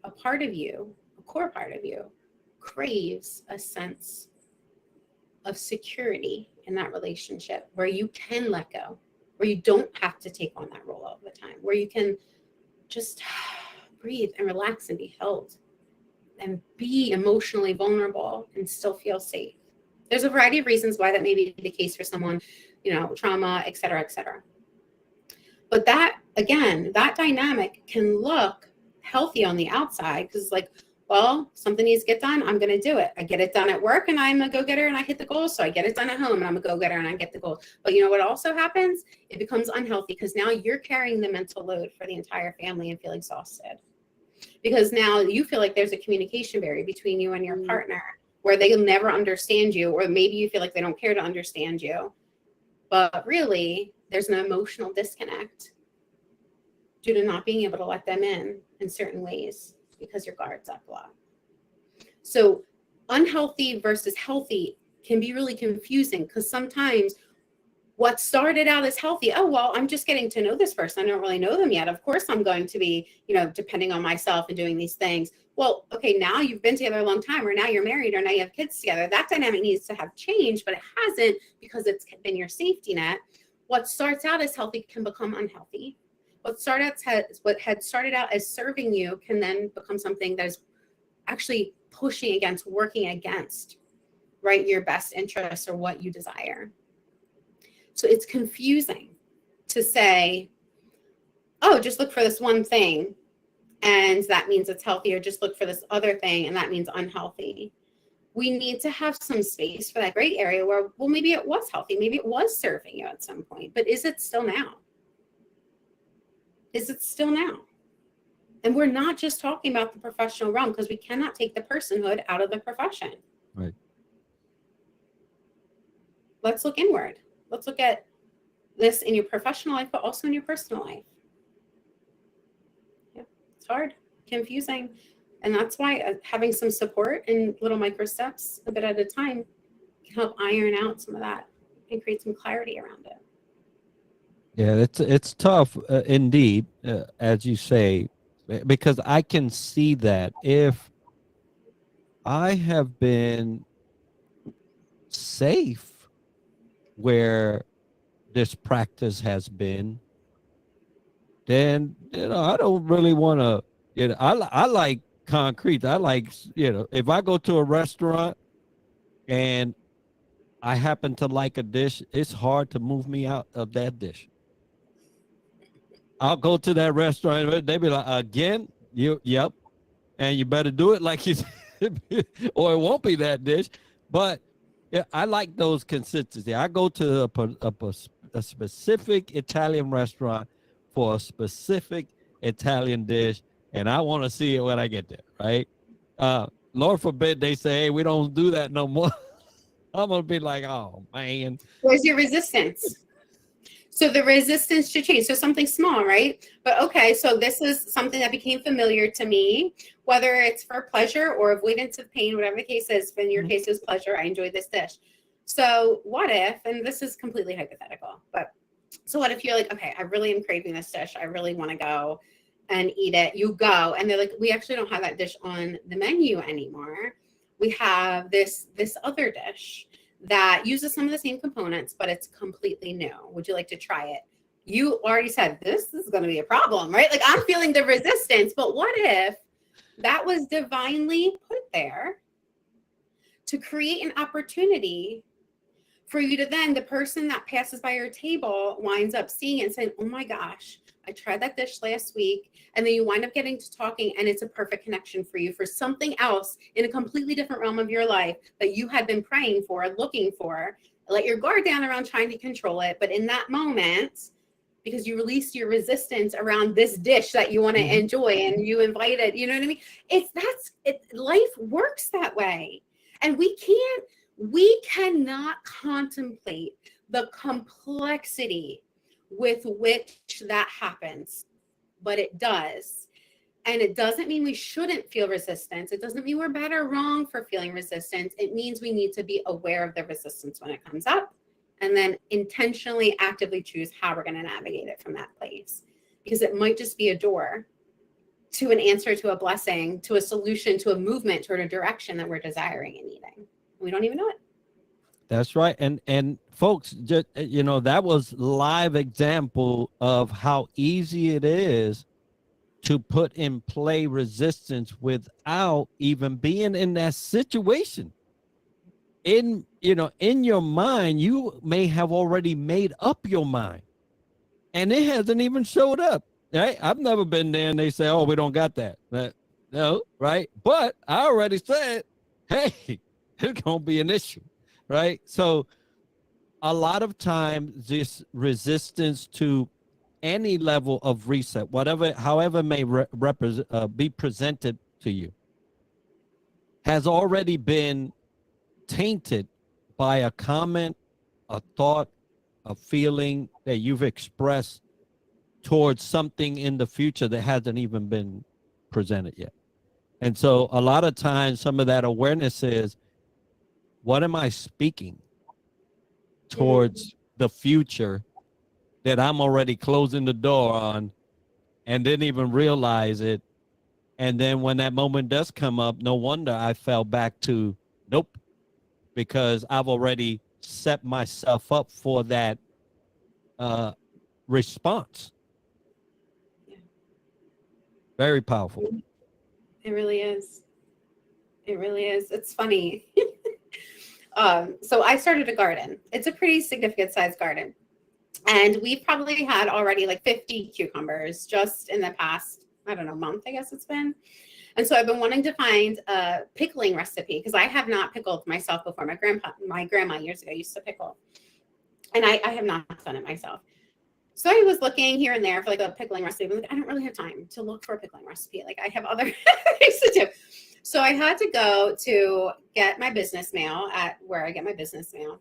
a part of you, a core part of you, craves a sense of security in that relationship where you can let go, where you don't have to take on that role all the time, where you can just breathe and relax and be held and be emotionally vulnerable and still feel safe. There's a variety of reasons why that may be the case for someone, trauma, et cetera, et cetera. But that, again, that dynamic can look healthy on the outside because it's like, well, something needs to get done. I'm going to do it. I get it done at work and I'm a go-getter and I hit the goal. So I get it done at home and I'm a go-getter and I get the goal. But you know what also happens? It becomes unhealthy because now you're carrying the mental load for the entire family and feel exhausted. Because now you feel like there's a communication barrier between you and your partner where they'll never understand you, or maybe you feel like they don't care to understand you. But really, there's an emotional disconnect due to not being able to let them in certain ways because your guard's up a lot. So unhealthy versus healthy can be really confusing because sometimes what started out as healthy, oh, well, I'm just getting to know this person. I don't really know them yet. Of course, I'm going to be, depending on myself and doing these things. Well, okay, now you've been together a long time, or now you're married, or now you have kids together. That dynamic needs to have changed, but it hasn't because it's been your safety net. What starts out as healthy can become unhealthy. What had started out as serving you can then become something that is actually pushing against, working against, right, your best interests or what you desire. So it's confusing to say, oh, just look for this one thing and that means it's healthy, or just look for this other thing and that means unhealthy. We need to have some space for that gray area where, well, maybe it was healthy. Maybe it was serving you at some point, but is it still now? Is it still now? And we're not just talking about the professional realm because we cannot take the personhood out of the profession. Right. Let's look inward. Let's look at this in your professional life, but also in your personal life. Yeah, it's hard, confusing. And that's why having some support in little micro steps, a bit at a time, can help iron out some of that and create some clarity around it. Yeah, it's tough indeed, as you say, because I can see that if I have been safe where this practice has been, then I don't really want to. I like concrete. I like if I go to a restaurant and I happen to like a dish, it's hard to move me out of that dish. I'll go to that restaurant. They be like, again, yep, and you better do it like you said, or it won't be that dish. But yeah, I like those consistency. I go to a specific Italian restaurant for a specific Italian dish, and I want to see it when I get there, right? Lord forbid they say, hey, we don't do that no more. I'm going to be like, oh, man. Where's your resistance? So the resistance should change. So something small, right? But okay, so this is something that became familiar to me, whether it's for pleasure or avoidance of pain, whatever the case is. In your case, it was pleasure. I enjoyed this dish. So what if, and this is completely hypothetical, but so what if you're like, okay, I really am craving this dish. I really want to go and eat it. You go, and they're like, we actually don't have that dish on the menu anymore. We have this other dish that uses some of the same components, but it's completely new. Would you like to try it? You already said this is going to be a problem, right? Like I'm feeling the resistance, but what if that was divinely put there to create an opportunity for you to then, the person that passes by your table winds up seeing it and saying, oh my gosh, I tried that dish last week. And then you wind up getting to talking and it's a perfect connection for you for something else in a completely different realm of your life that you had been praying for, looking for. Let your guard down around trying to control it. But in that moment, because you released your resistance around this dish that you want to enjoy and you invited, you know what I mean? Life works that way. And we cannot contemplate the complexity with which that happens, but it does. And it doesn't mean we shouldn't feel resistance. It doesn't mean we're bad or wrong for feeling resistance. It means we need to be aware of the resistance when it comes up and then intentionally, actively choose how we're going to navigate it from that place. Because it might just be a door to an answer, to a blessing, to a solution, to a movement toward a direction that we're desiring and needing. We don't even know it. That's right. And folks, just that was live example of how easy it is to put in play resistance without even being in that situation. In your mind, you may have already made up your mind, and it hasn't even showed up. Right? I've never been there, and they say, "Oh, we don't got that." No, right? But I already said, "Hey, it's gonna be an issue," right? So a lot of times, this resistance to any level of reset, however may be presented to you, has already been tainted by a comment, a thought, a feeling that you've expressed towards something in the future that hasn't even been presented yet. And so a lot of times, some of that awareness is, what am I speaking Mm-hmm. towards the future that I'm already closing the door on and didn't even realize it? And then when that moment does come up, no wonder I fell back to nope, because I've already set myself up for that uh, response. Yeah. Very powerful. It really is. It really is. It's funny. So I started a garden. It's a pretty significant sized garden. And we've probably had already like 50 cucumbers just in the past, I don't know, month, I guess it's been. And so I've been wanting to find a pickling recipe because I have not pickled myself before. My grandma years ago used to pickle, and I have not done it myself. So I was looking here and there for like a pickling recipe. I'm like, I don't really have time to look for a pickling recipe. Like I have other things to do. So I had to go to get my business mail at where I get my business mail,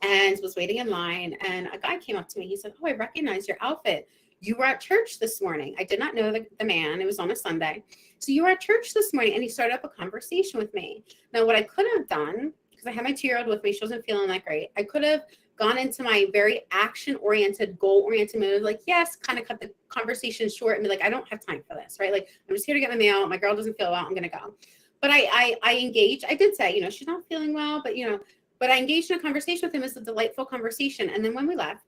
and was waiting in line. And a guy came up to me. He said, "Oh, I recognize your outfit. You were at church this morning." I did not know the man. It was on a Sunday. "So you were at church this morning." And he started up a conversation with me. Now, what I could have done, because I had my 2-year-old with me, she wasn't feeling that great. I could have gone into my very action-oriented, goal-oriented mode, like, yes, kind of cut the conversation short and be like, I don't have time for this, right? Like, I'm just here to get my mail. My girl doesn't feel well. I'm going to go. But I engaged. I did say, she's not feeling well, but I engaged in a conversation with him. It was a delightful conversation. And then when we left,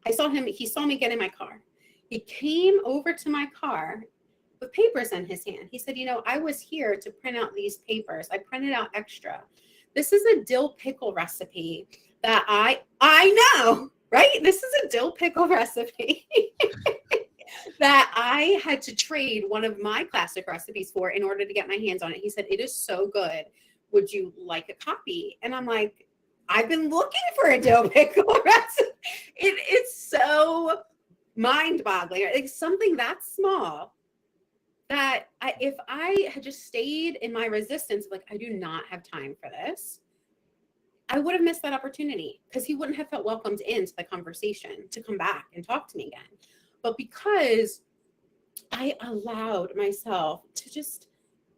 he saw me get in my car. He came over to my car with papers in his hand. He said, I was here to print out these papers. I printed out extra. This is a dill pickle recipe that I know, right? This is a dill pickle recipe that I had to trade one of my classic recipes for in order to get my hands on it. He said, "It is so good. Would you like a copy?" And I'm like, I've been looking for a dill pickle recipe. It's so mind-boggling. It's something that small that if I had just stayed in my resistance, like, I do not have time for this, I would have missed that opportunity because he wouldn't have felt welcomed into the conversation to come back and talk to me again. But because I allowed myself to just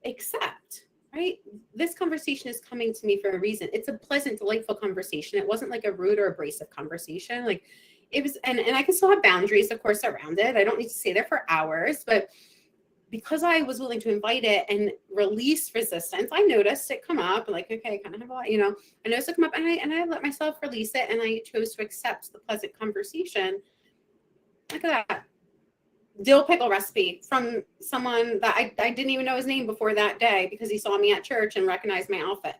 accept, right? This conversation is coming to me for a reason. It's a pleasant, delightful conversation. It wasn't like a rude or abrasive conversation. Like it was, and I can still have boundaries, of course, around it. I don't need to stay there for hours, but because I was willing to invite it and release resistance, I noticed it come up, like, okay, I kind of have a lot, I noticed it come up, and I let myself release it, and I chose to accept the pleasant conversation. Look at that. Dill pickle recipe from someone that I didn't even know his name before that day because he saw me at church and recognized my outfit.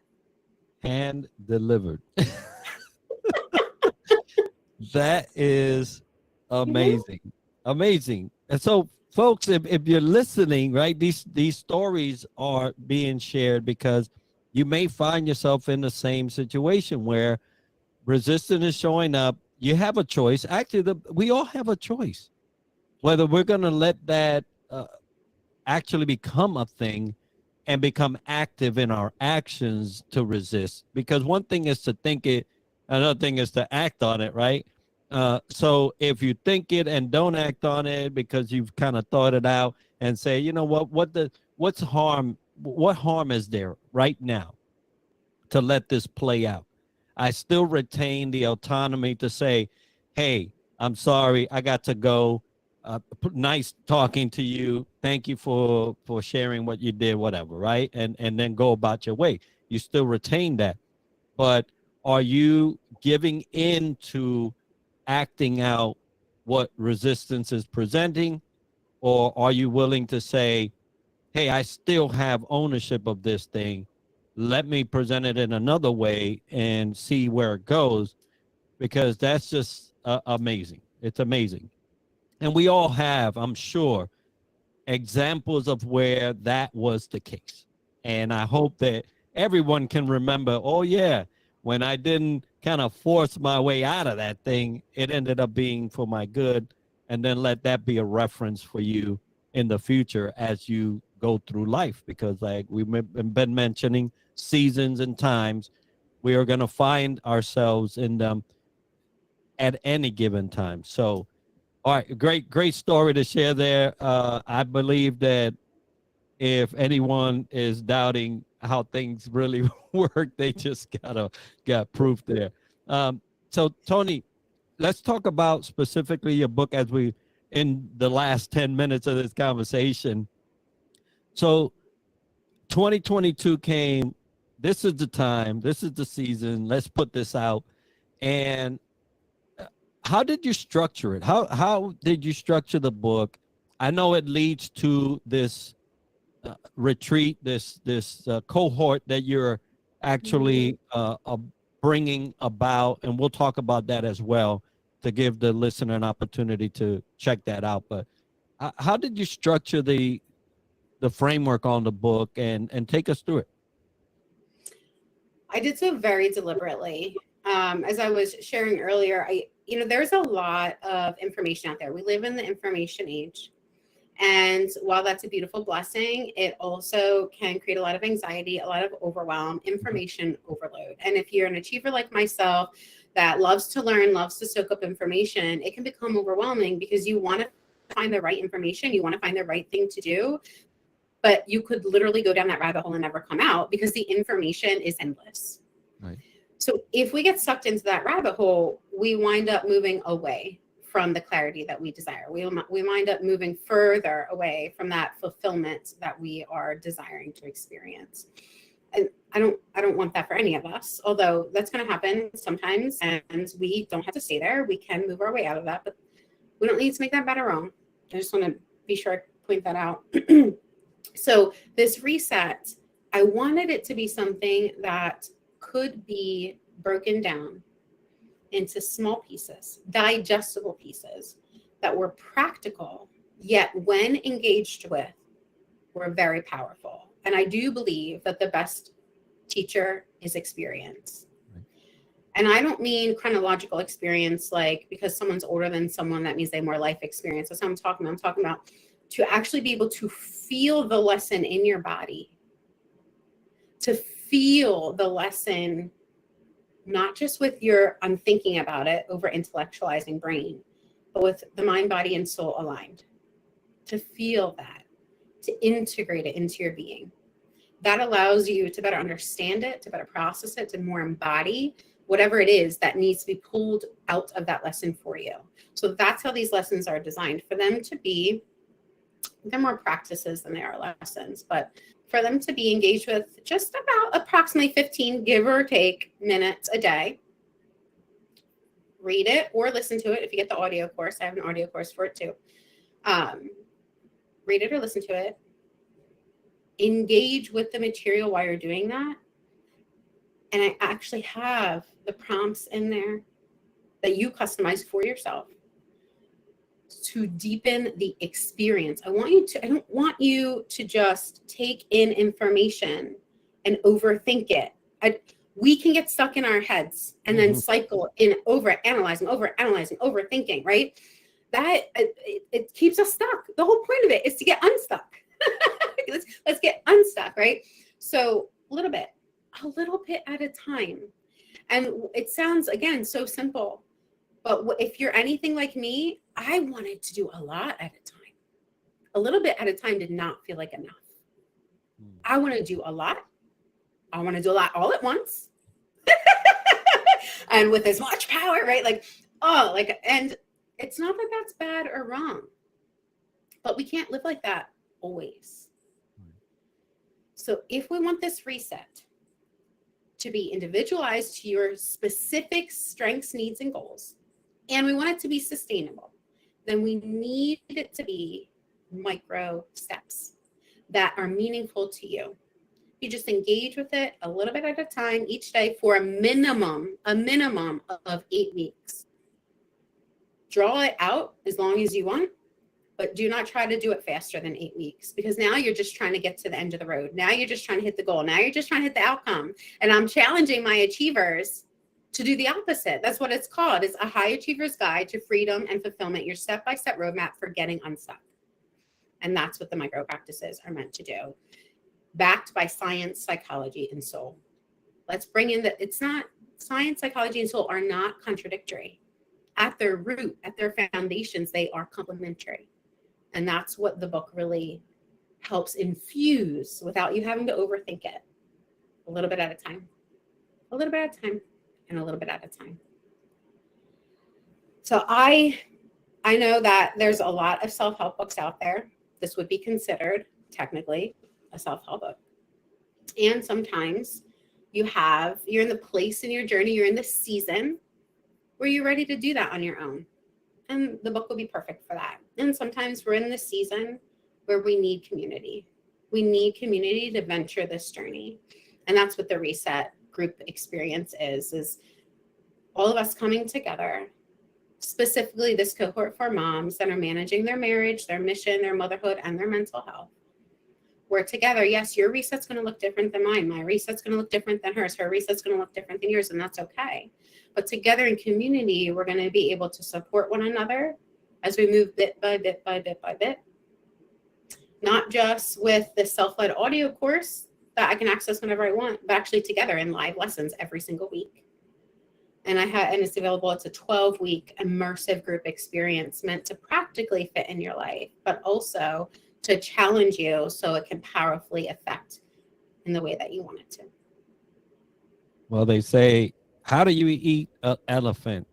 Hand delivered. That is amazing. Amazing. And so, folks, if you're listening, right, these stories are being shared because you may find yourself in the same situation where resistance is showing up. You have a choice. Actually, we all have a choice whether we're going to let that actually become a thing and become active in our actions to resist. Because one thing is to think it, another thing is to act on it, right? So if you think it and don't act on it because you've kind of thought it out and say, you know what harm is there right now to let this play out? I still retain the autonomy to say, hey, I'm sorry, I got to go. Nice talking to you. Thank you for sharing what you did, whatever, right? And then go about your way. You still retain that. But are you giving in to acting out what resistance is presenting? Or are you willing to say, hey, I still have ownership of this thing. Let me present it in another way and see where it goes, because that's just amazing. It's amazing. And we all have, I'm sure, examples of where that was the case. And I hope that everyone can remember, oh, yeah, when I didn't kind of force my way out of that thing, it ended up being for my good. And then let that be a reference for you in the future as you go through life. Because, like we've been mentioning, seasons and times, we are going to find ourselves in them at any given time. So, all right, great story to share there. I believe that if anyone is doubting how things really work, they just got proof there. So Toni, let's talk about specifically your book as we in the last 10 minutes of this conversation. So 2022 came. This is the time. This is the season. Let's put this out. And how did you structure it? How did you structure the book? I know it leads to this retreat, this cohort that you're actually bringing about, and we'll talk about that as well to give the listener an opportunity to check that out. But how did you structure the framework on the book, and take us through it? I did so very deliberately. As I was sharing earlier, there's a lot of information out there. We live in the information age. And while that's a beautiful blessing, it also can create a lot of anxiety, a lot of overwhelm, information overload. And if you're an achiever like myself that loves to learn, loves to soak up information, it can become overwhelming because you want to find the right information, you want to find the right thing to do, but you could literally go down that rabbit hole and never come out because the information is endless. Right. So if we get sucked into that rabbit hole, we wind up moving away from the clarity that we desire. We wind up moving further away from that fulfillment that we are desiring to experience. And I don't want that for any of us, although that's going to happen sometimes, and we don't have to stay there. We can move our way out of that, but we don't need to make that bad or wrong. I just want to be sure I point that out. So this reset, I wanted it to be something that could be broken down into small pieces, digestible pieces that were practical, yet when engaged with, were very powerful. And I do believe that the best teacher is experience. And I don't mean chronological experience, like because someone's older than someone, that means they have more life experience. That's what I'm talking about. I'm talking about to actually be able to feel the lesson in your body, to feel the lesson, not just with your I'm thinking about it, over intellectualizing brain, but with the mind, body, and soul aligned, to feel that, to integrate it into your being. That allows you to better understand it, to better process it, to more embody whatever it is that needs to be pulled out of that lesson for you. So that's how these lessons are designed, for them to be, they're more practices than they are lessons, but for them to be engaged with just about approximately 15, give or take, minutes a day. Read it or listen to it if you get the audio course. I have an audio course for it too. Read it or listen to it. Engage with the material while you're doing that. And I actually have the prompts in there that you customize for yourself to deepen the experience. I don't want you to just take in information and overthink it. We can get stuck in our heads and then cycle in overanalyzing, overthinking, right? That it keeps us stuck. The whole point of it is to get unstuck. let's get unstuck, right? So a little bit at a time. And it sounds, again, so simple. But if you're anything like me, I wanted to do a lot at a time. A little bit at a time did not feel like enough. I want to do a lot. I want to do a lot all at once. And with as much power, right? And it's not that that's bad or wrong. But we can't live like that always. So if we want this reset, to be individualized to your specific strengths, needs, and goals, and we want it to be sustainable, then we need it to be micro steps that are meaningful to you. You just engage with it a little bit at a time each day for a minimum of 8 weeks. Draw it out as long as you want, but do not try to do it faster than 8 weeks, because now you're just trying to get to the end of the road. Now you're just trying to hit the goal. Now you're just trying to hit the outcome. And I'm challenging my achievers to do the opposite. That's what it's called. It's a high achiever's guide to freedom and fulfillment, your step-by-step roadmap for getting unstuck. And that's what the micro practices are meant to do, backed by science, psychology, and soul. Let's bring in it's not, science, psychology, and soul are not contradictory. At their root, at their foundations, they are complementary. And that's what the book really helps infuse without you having to overthink it. A little bit at a time, a little bit at a time, and a little bit at a time. So I know that there's a lot of self-help books out there. This would be considered technically a self-help book. And sometimes you're in the place in your journey, you're in the season where you're ready to do that on your own. And the book will be perfect for that. And sometimes we're in the season where we need community. We need community to venture this journey. And that's what the Reset group experience is all of us coming together, specifically this cohort for moms that are managing their marriage, their mission, their motherhood, and their mental health. We're together. Yes, your reset's going to look different than mine. My reset's going to look different than hers. Her reset's going to look different than yours, and that's okay. But together in community, we're going to be able to support one another as we move bit by bit by bit by bit. Not just with the self-led audio course that I can access whenever I want, but actually together in live lessons every single week. And it's available. It's a 12-week immersive group experience meant to practically fit in your life, but also to challenge you so it can powerfully affect in the way that you want it to. Well, they say, how do you eat an elephant?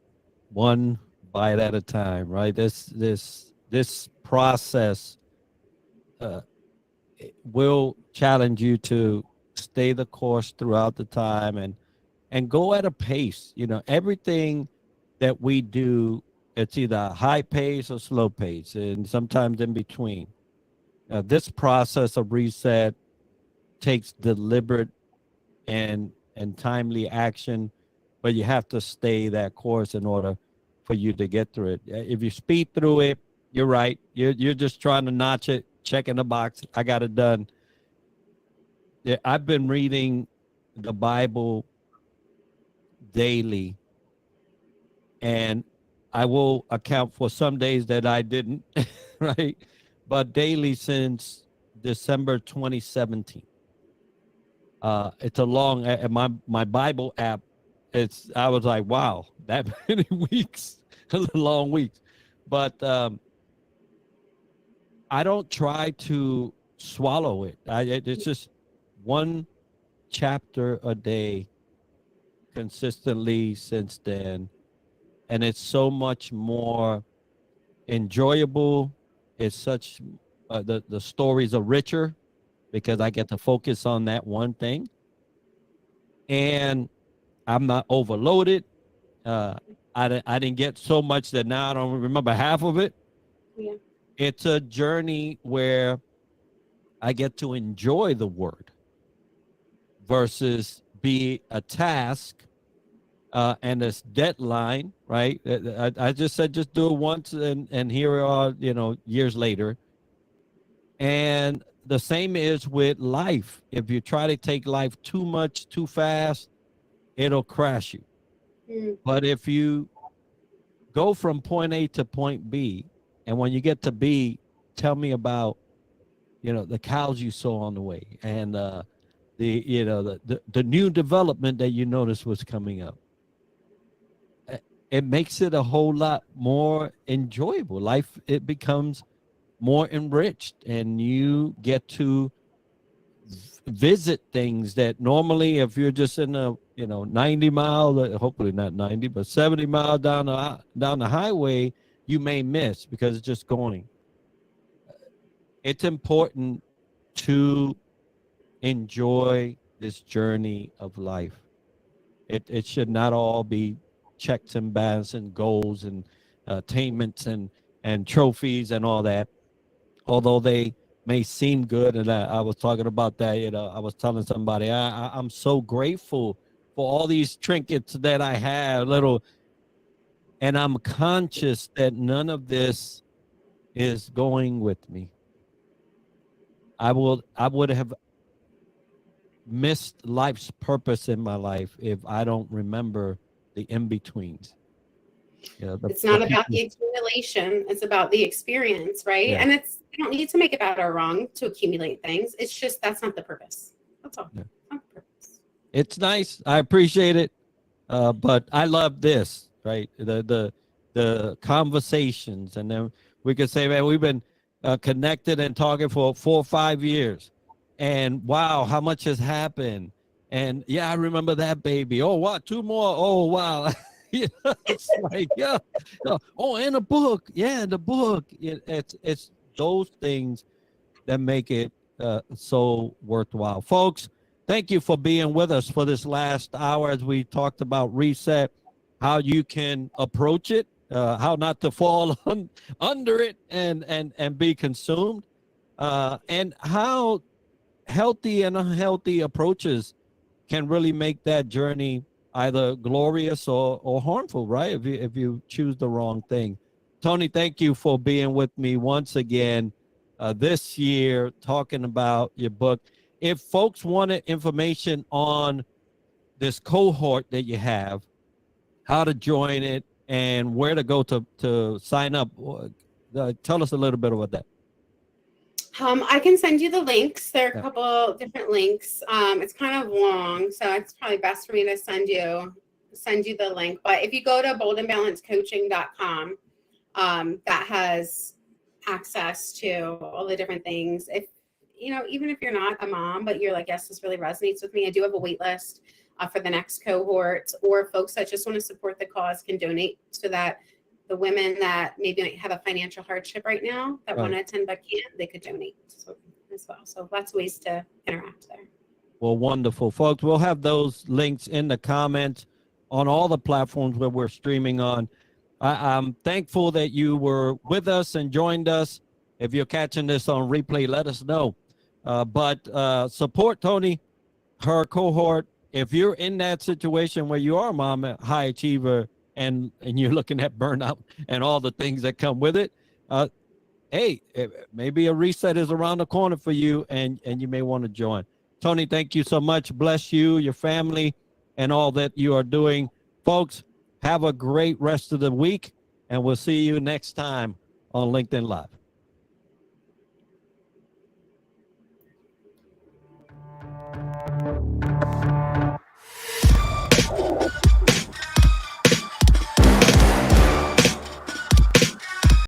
One bite at a time, right? This process will challenge you to stay the course throughout the time and go at a pace. You know, everything that we do, it's either high pace or slow pace, and sometimes in between. This process of reset takes deliberate and timely action, but you have to stay that course in order for you to get through it. If you speed through it, you're right. You're just trying to notch it, checking the box. I got it done. Yeah, I've been reading the Bible daily, and I will account for some days that I didn't, right? But daily since December 2017. It's a long, my Bible app, I was like, wow, that many weeks, long weeks. But I don't try to swallow it. It's just one chapter a day consistently since then. And it's so much more enjoyable. It's such, the stories are richer because I get to focus on that one thing. And I'm not overloaded. I didn't get so much that now I don't remember half of it. Yeah. It's a journey where I get to enjoy the word versus be a task and this deadline, right? I just said, just do it once, and here we are, years later. And the same is with life. If you try to take life too much, too fast, it'll crash you. Mm. But if you go from point A to point B, and when you get to B, tell me about, the cows you saw on the way, and the new development that you noticed was coming up. It makes it a whole lot more enjoyable. Life, it becomes more enriched, and you get to visit things that normally, if you're just in a 90 mile, hopefully not 90, but 70 mile down the highway, you may miss because it's just going. It's important to enjoy this journey of life. It should not all be checks and balances and goals and attainments and trophies and all that, although they may seem good. And I was talking about that. I was telling somebody I'm so grateful for all these trinkets that I have, little, and I'm conscious that none of this is going with me. I would have missed life's purpose in my life if I don't remember the in-betweens. It's not about the accumulation, it's about the experience, right? Yeah. And you don't need to make it bad or wrong to accumulate things. It's just that's not the purpose. That's all. Yeah. Not the purpose. It's nice. I appreciate it. But I love this, right? The conversations, and then we could say, man, we've been connected and talking for 4 or 5 years, and wow, how much has happened. And yeah, I remember that baby. Oh, wow, 2 more. Oh, wow. It's like, yeah. Oh, and a book. Yeah, the book. It's those things that make it so worthwhile. Folks, thank you for being with us for this last hour as we talked about reset, how you can approach it, how not to fall under it and be consumed, and how healthy and unhealthy approaches can really make that journey either glorious or harmful, right? If you choose the wrong thing. Toni, thank you for being with me once again this year, talking about your book. If folks wanted information on this cohort that you have, how to join it, and where to go to sign up, tell us a little bit about that. I can send you the links. There are a Yeah. couple different links. It's kind of long, so it's probably best for me to send you the link. But if you go to boldandbalancecoaching.com, that has access to all the different things. If even if you're not a mom, but you're like, yes, this really resonates with me, I do have a wait list for the next cohort, or folks that just want to support the cause can donate, so that the women that maybe might have a financial hardship right now that want to attend but can't, they could donate as well. So lots of ways to interact there. Well, wonderful, folks. We'll have those links in the comments on all the platforms where we're streaming on. I'm thankful that you were with us and joined us. If you're catching this on replay, let us know. But support Toni, her cohort. If you're in that situation where you are a mom, a high achiever, and you're looking at burnout and all the things that come with it, hey, maybe a reset is around the corner for you, and you may want to join. Toni, thank you so much. Bless you, your family, and all that you are doing. Folks, have a great rest of the week, and we'll see you next time on LinkedIn Live.